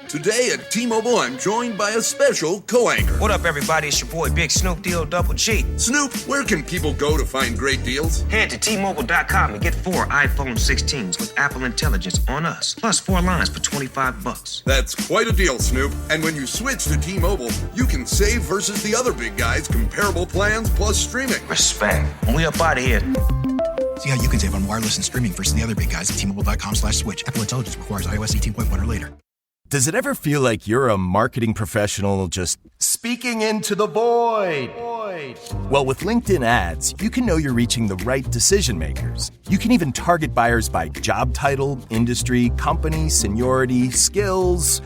Today at T-Mobile, I'm joined by a special co-anchor. What up, everybody? It's your boy, Big Snoop Deal Double G. Snoop, where can people go to find great deals? Head to T-Mobile.com and get 4 iPhone 16s with Apple Intelligence on us, plus 4 lines for $25. That's quite a deal, Snoop. And when you switch to T-Mobile, you can save versus the other big guys, comparable plans plus streaming. Respect. We up out of here. See how you can save on wireless and streaming versus the other big guys at T-Mobile.com/switch. Apple Intelligence requires iOS 18.1 or later. Does it ever feel like you're a marketing professional just speaking into the void? Well, with LinkedIn ads, you can know you're reaching the right decision makers. You can even target buyers by job title, industry, company, seniority, skills.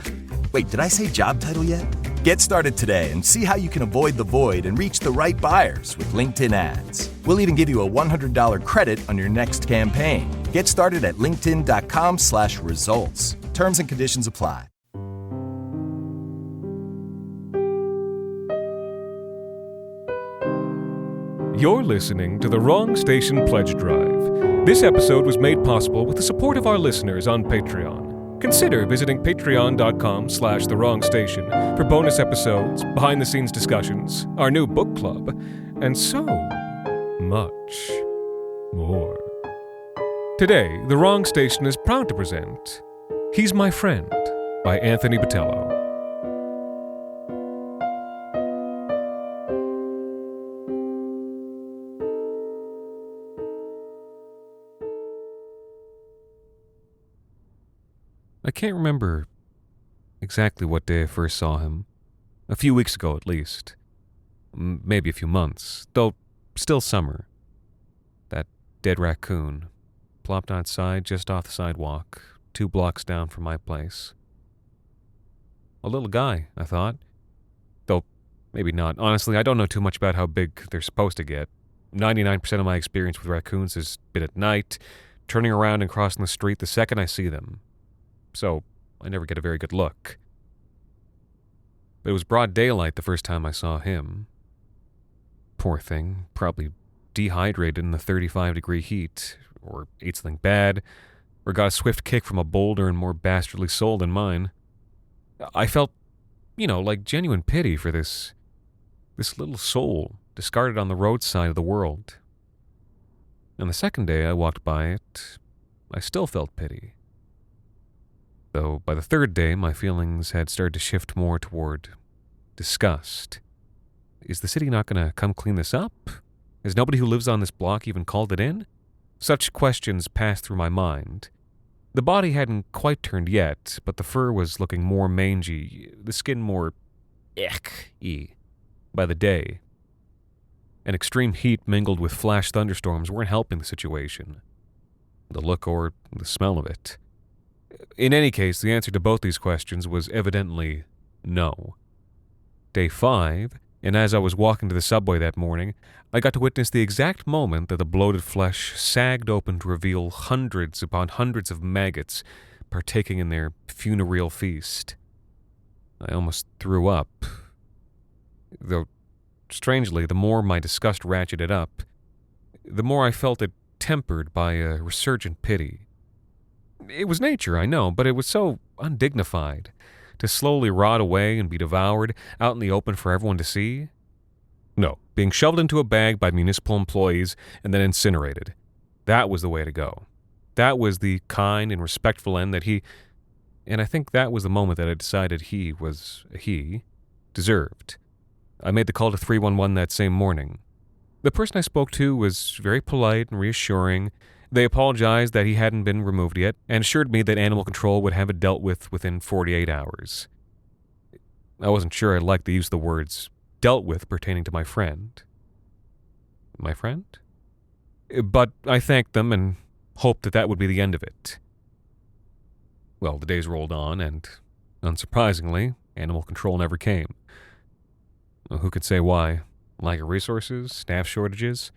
Wait, did I say job title yet? Get started today and see how you can avoid the void and reach the right buyers with LinkedIn ads. We'll even give you a $100 credit on your next campaign. Get started at linkedin.com/results. Terms and conditions apply. You're listening to the Wrong Station Pledge Drive. This episode was made possible with the support of our listeners on Patreon. Consider visiting patreon.com/thewrongstation for bonus episodes, behind-the-scenes discussions, our new book club, and so much more. Today, The Wrong Station is proud to present He's My Friend by Anthony Botelho. I can't remember exactly what day I first saw him. A few weeks ago, at least. Maybe a few months, though still summer. That dead raccoon plopped outside just off the sidewalk, 2 blocks down from my place. A little guy, I thought. Though maybe not. Honestly, I don't know too much about how big they're supposed to get. 99% of my experience with raccoons has been at night, turning around and crossing the street the second I see them. So I never get a very good look. But it was broad daylight the first time I saw him. Poor thing, probably dehydrated in the 35-degree heat, or ate something bad, or got a swift kick from a bolder and more bastardly soul than mine. I felt, like genuine pity for this little soul discarded on the roadside of the world. And the second day I walked by it, I still felt pity. Though by the third day, my feelings had started to shift more toward disgust. Is the city not going to come clean this up? Has nobody who lives on this block even called it in? Such questions passed through my mind. The body hadn't quite turned yet, but the fur was looking more mangy, the skin more ick-y by the day. And extreme heat mingled with flash thunderstorms weren't helping the situation. The look or the smell of it. In any case, the answer to both these questions was evidently no. Day 5, and as I was walking to the subway that morning, I got to witness the exact moment that the bloated flesh sagged open to reveal hundreds upon hundreds of maggots partaking in their funereal feast. I almost threw up. Though, strangely, the more my disgust ratcheted up, the more I felt it tempered by a resurgent pity. It was nature, I know, but it was so undignified to slowly rot away and be devoured out in the open for everyone to see. No, being shoveled into a bag by municipal employees and then incinerated. That was the way to go. That was the kind and respectful end that and I think that was the moment that I decided he deserved. I made the call to 311 that same morning. The person I spoke to was very polite and reassuring. They apologized that he hadn't been removed yet and assured me that animal control would have it dealt with within 48 hours. I wasn't sure I liked the use of the words dealt with pertaining to my friend. My friend? But I thanked them and hoped that would be the end of it. Well, the days rolled on and, unsurprisingly, animal control never came. Who could say why? Lack of resources? Staff shortages?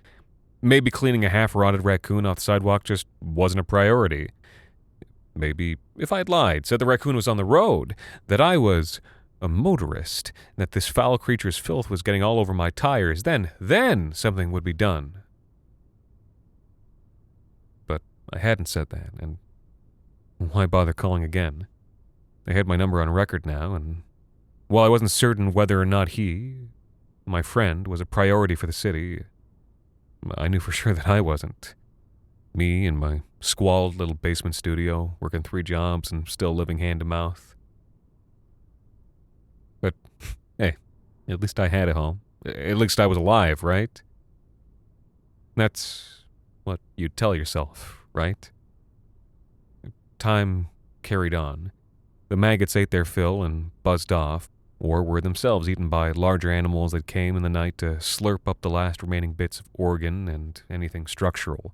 Maybe cleaning a half-rotted raccoon off the sidewalk just wasn't a priority. Maybe, if I'd lied, said the raccoon was on the road, that I was a motorist, and that this foul creature's filth was getting all over my tires, then something would be done. But I hadn't said that, and why bother calling again? They had my number on record now, and while I wasn't certain whether or not he, my friend, was a priority for the city, I knew for sure that I wasn't. Me in my squalid little basement studio, working 3 jobs and still living hand to mouth. But, hey, at least I had a home. At least I was alive, right? That's what you tell yourself, right? Time carried on. The maggots ate their fill and buzzed off, or were themselves eaten by larger animals that came in the night to slurp up the last remaining bits of organ and anything structural.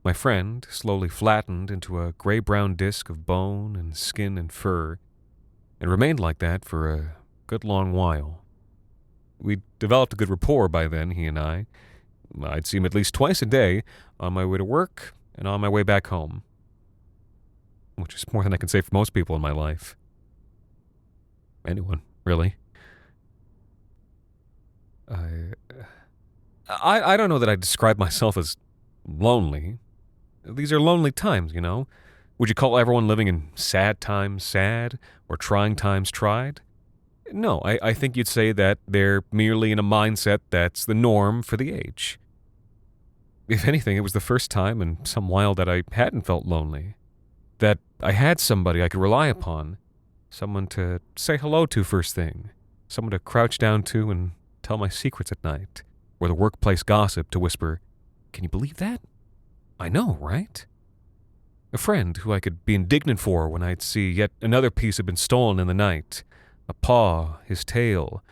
My friend slowly flattened into a gray-brown disk of bone and skin and fur, and remained like that for a good long while. We'd developed a good rapport by then, he and I. I'd see him at least twice a day, on my way to work and on my way back home. Which is more than I can say for most people in my life. Anyone, really. I don't know that I'd describe myself as lonely. These are lonely times, you know? Would you call everyone living in sad times sad, or trying times tried? No, I think you'd say that they're merely in a mindset that's the norm for the age. If anything, it was the first time in some while that I hadn't felt lonely. That I had somebody I could rely upon. Someone to say hello to first thing. Someone to crouch down to and tell my secrets at night. Or the workplace gossip to whisper, "Can you believe that? I know, right?" A friend who I could be indignant for when I'd see yet another piece had been stolen in the night. A paw, his tail.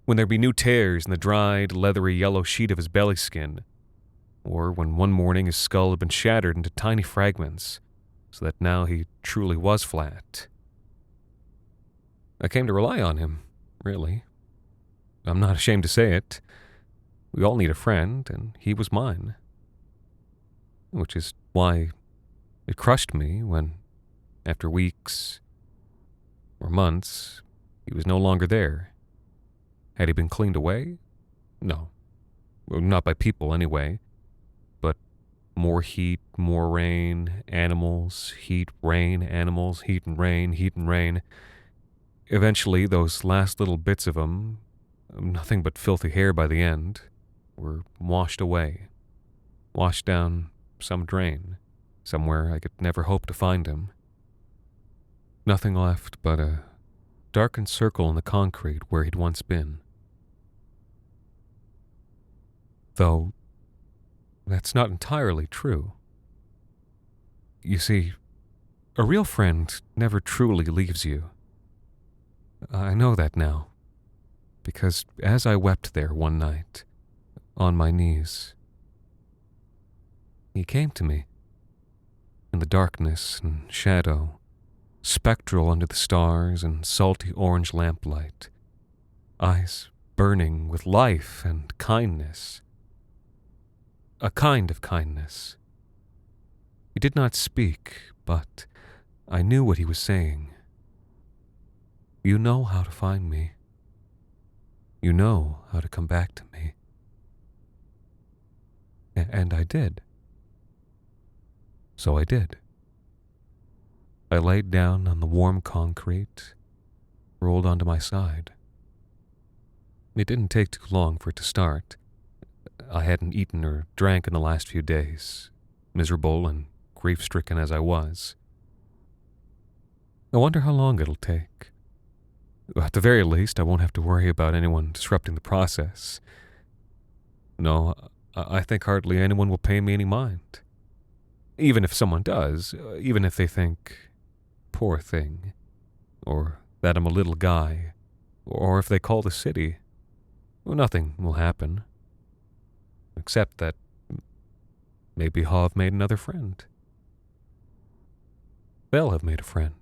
When there'd be new tears in the dried, leathery yellow sheet of his belly skin. Or when one morning his skull had been shattered into tiny fragments, so that now he truly was flat. I came to rely on him, really. I'm not ashamed to say it. We all need a friend, and he was mine. Which is why it crushed me when, after weeks or months, he was no longer there. Had he been cleaned away? No. Well, not by people, anyway. But more heat, more rain, animals, heat, rain, animals, heat and rain, heat and rain. Eventually, those last little bits of him, nothing but filthy hair by the end, were washed away. Washed down some drain, somewhere I could never hope to find him. Nothing left but a darkened circle in the concrete where he'd once been. Though, that's not entirely true. You see, a real friend never truly leaves you. I know that now, because as I wept there one night, on my knees, he came to me, in the darkness and shadow, spectral under the stars and salty orange lamplight, eyes burning with life and kindness. A kind of kindness. He did not speak, but I knew what he was saying. You know how to find me. You know how to come back to me. And I did. So I did. I laid down on the warm concrete, rolled onto my side. It didn't take too long for it to start. I hadn't eaten or drank in the last few days, miserable and grief-stricken as I was. I wonder how long it'll take. At the very least, I won't have to worry about anyone disrupting the process. No, I think hardly anyone will pay me any mind. Even if someone does, even if they think, poor thing, or that I'm a little guy, or if they call the city, well, nothing will happen. Except that maybe I'll have made another friend. They'll have made a friend.